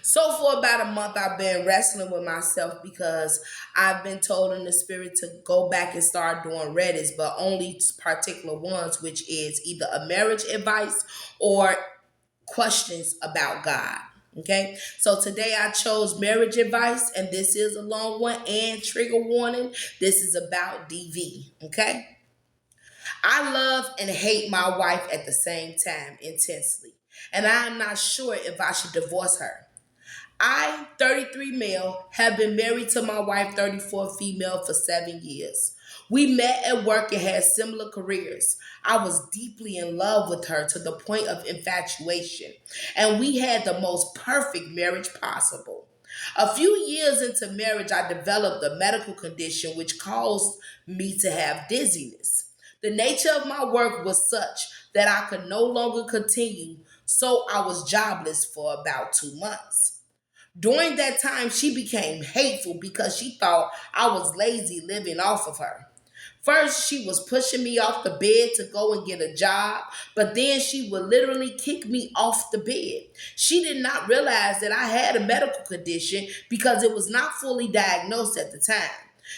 So for about a month, I've been wrestling with myself because I've been told in the spirit to go back and start doing Reddits, but only particular ones, which is either a marriage advice or questions about God. Okay, so today I chose marriage advice, and this is a long one. And trigger warning: this is about DV. Okay, I love and hate my wife at the same time intensely, and I am not sure if I should divorce her. I, 33 male, have been married to my wife, 34 female, for 7 years. We met at work and had similar careers. I was deeply in love with her to the point of infatuation, and we had the most perfect marriage possible. A few years into marriage, I developed a medical condition which caused me to have dizziness. The nature of my work was such that I could no longer continue, so I was jobless for about 2 months. During that time, she became hateful because she thought I was lazy living off of her. First, she was pushing me off the bed to go and get a job, but then she would literally kick me off the bed. She did not realize that I had a medical condition because it was not fully diagnosed at the time.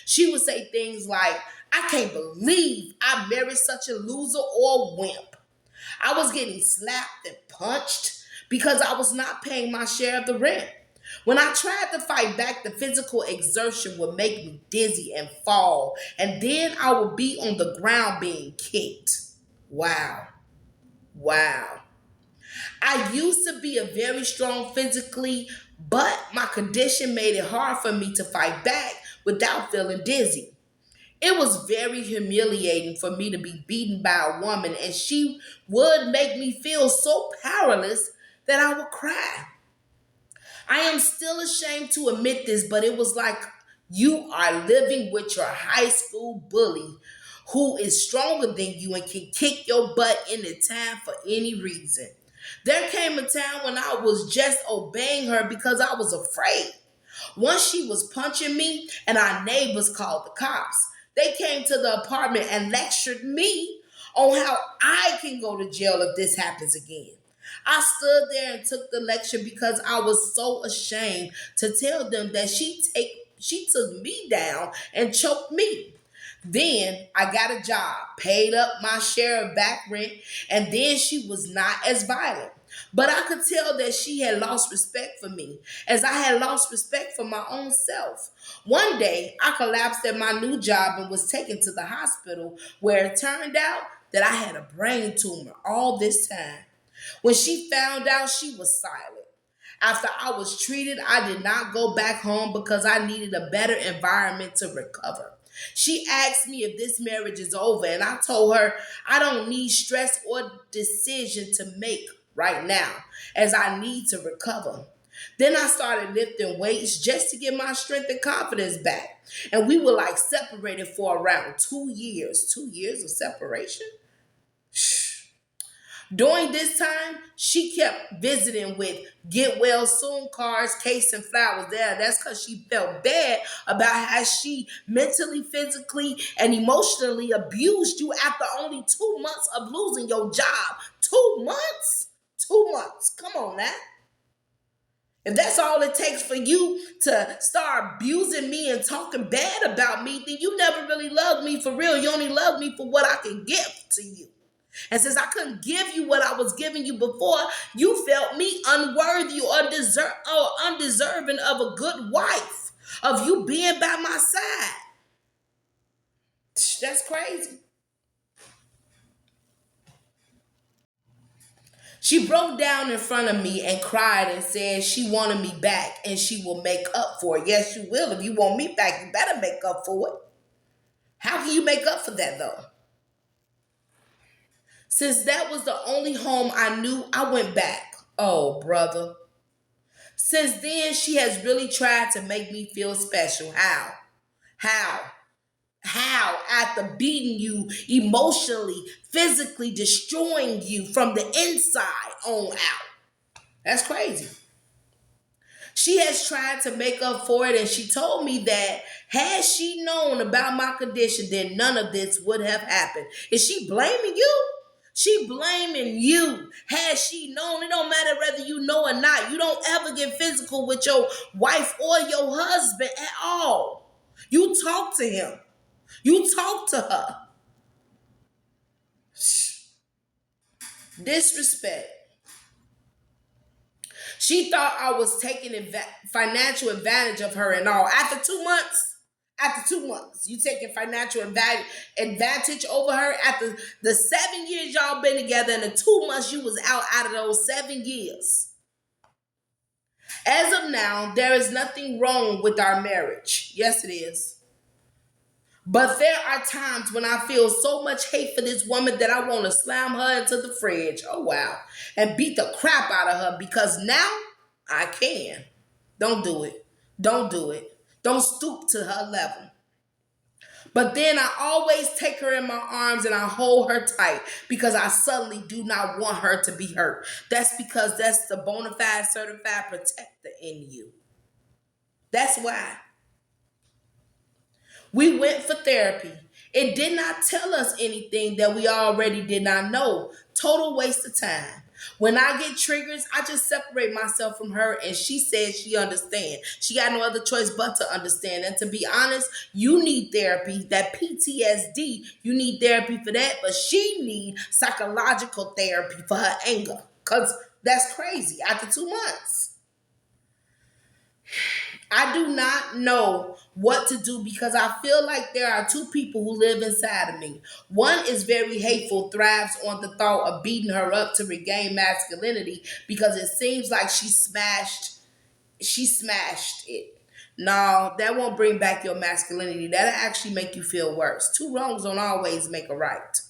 She would say things like, "I can't believe I married such a loser or wimp." I was getting slapped and punched because I was not paying my share of the rent. When I tried to fight back, the physical exertion would make me dizzy and fall, and then I would be on the ground being kicked. Wow. Wow. I used to be a very strong physically, but my condition made it hard for me to fight back without feeling dizzy. It was very humiliating for me to be beaten by a woman, and she would make me feel so powerless that I would cry. I am still ashamed to admit this, but it was like you are living with your high school bully who is stronger than you and can kick your butt anytime for any reason. There came a time when I was just obeying her because I was afraid. Once she was punching me, and our neighbors called the cops. They came to the apartment and lectured me on how I can go to jail if this happens again. I stood there and took the lecture because I was so ashamed to tell them that she took me down and choked me. Then I got a job, paid up my share of back rent, and then she was not as violent. But I could tell that she had lost respect for me, as I had lost respect for my own self. One day, I collapsed at my new job and was taken to the hospital, where it turned out that I had a brain tumor all this time. When she found out, she was silent. After I was treated, I did not go back home because I needed a better environment to recover. She asked me if this marriage is over, and I told her I don't need stress or decision to make right now, as I need to recover. Then I started lifting weights just to get my strength and confidence back. And we were like separated for around 2 years. 2 years of separation? During this time, she kept visiting with get well soon cards, cakes, and flowers there. That's because she felt bad about how she mentally, physically, and emotionally abused you after only 2 months of losing your job. 2 months? 2 months. Come on now. If that's all it takes for you to start abusing me and talking bad about me, then you never really loved me for real. You only loved me for what I can give to you. And since I couldn't give you what I was giving you before, you felt me unworthy or undeserving of a good wife, of you being by my side. That's crazy. She broke down in front of me and cried and said she wanted me back and she will make up for it. Yes, you will. If you want me back, you better make up for it. How can you make up for that though? Since that was the only home I knew, I went back. Oh, brother. Since then, she has really tried to make me feel special. How? How? How? After beating you emotionally, physically destroying you from the inside on out. That's crazy. She has tried to make up for it, and she told me that had she known about my condition, then none of this would have happened. Is she blaming you? She blaming you. Had she known, it don't matter whether you know or not. You don't ever get physical with your wife or your husband at all. You talk to him. You talk to her. Disrespect. She thought I was taking financial advantage of her and all. After 2 months, you taking financial advantage over her. After the 7 years y'all been together and the 2 months you was out of those 7 years. As of now, there is nothing wrong with our marriage. Yes, it is. But there are times when I feel so much hate for this woman that I want to slam her into the fridge. Oh, wow. And beat the crap out of her because now I can. Don't do it. Don't do it. Don't stoop to her level. But then I always take her in my arms and I hold her tight because I suddenly do not want her to be hurt. That's because that's the bona fide certified protector in you. That's why. We went for therapy. It did not tell us anything that we already did not know. Total waste of time. When I get triggers, I just separate myself from her and she says she understands. She got no other choice but to understand. And to be honest, you need therapy. That PTSD, you need therapy for that, but she need psychological therapy for her anger. Because that's crazy. After 2 months. I do not know what to do because I feel like there are two people who live inside of me. One is very hateful, thrives on the thought of beating her up to regain masculinity because it seems like she smashed it. No, that won't bring back your masculinity. That'll actually make you feel worse. Two wrongs don't always make a right.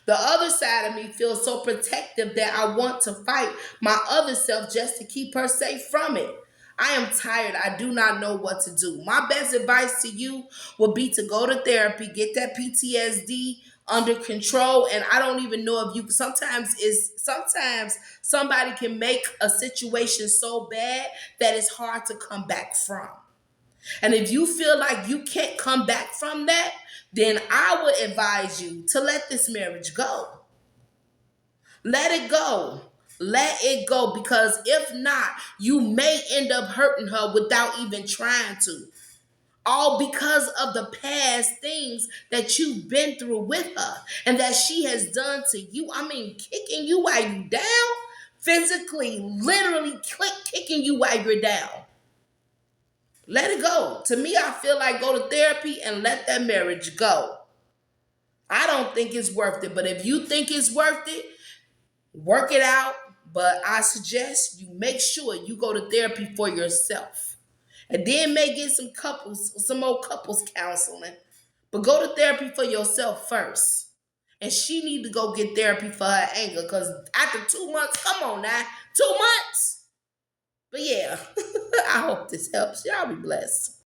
The other side of me feels so protective that I want to fight my other self just to keep her safe from it. I am tired. I do not know what to do. My best advice to you would be to go to therapy, get that PTSD under control. And I don't even know if you sometimes somebody can make a situation so bad that it's hard to come back from. And if you feel like you can't come back from that, then I would advise you to let this marriage go. Let it go. Let it go, because if not, you may end up hurting her without even trying to. All because of the past things that you've been through with her and that she has done to you. I mean, kicking you while you down, physically, literally kicking you while you're down. Let it go. To me, I feel like go to therapy and let that marriage go. I don't think it's worth it, but if you think it's worth it, work it out. But I suggest you make sure you go to therapy for yourself. And then may get some more couples counseling. But go to therapy for yourself first. And she need to go get therapy for her anger. Because after 2 months, come on now, 2 months. But yeah, I hope this helps. Y'all be blessed.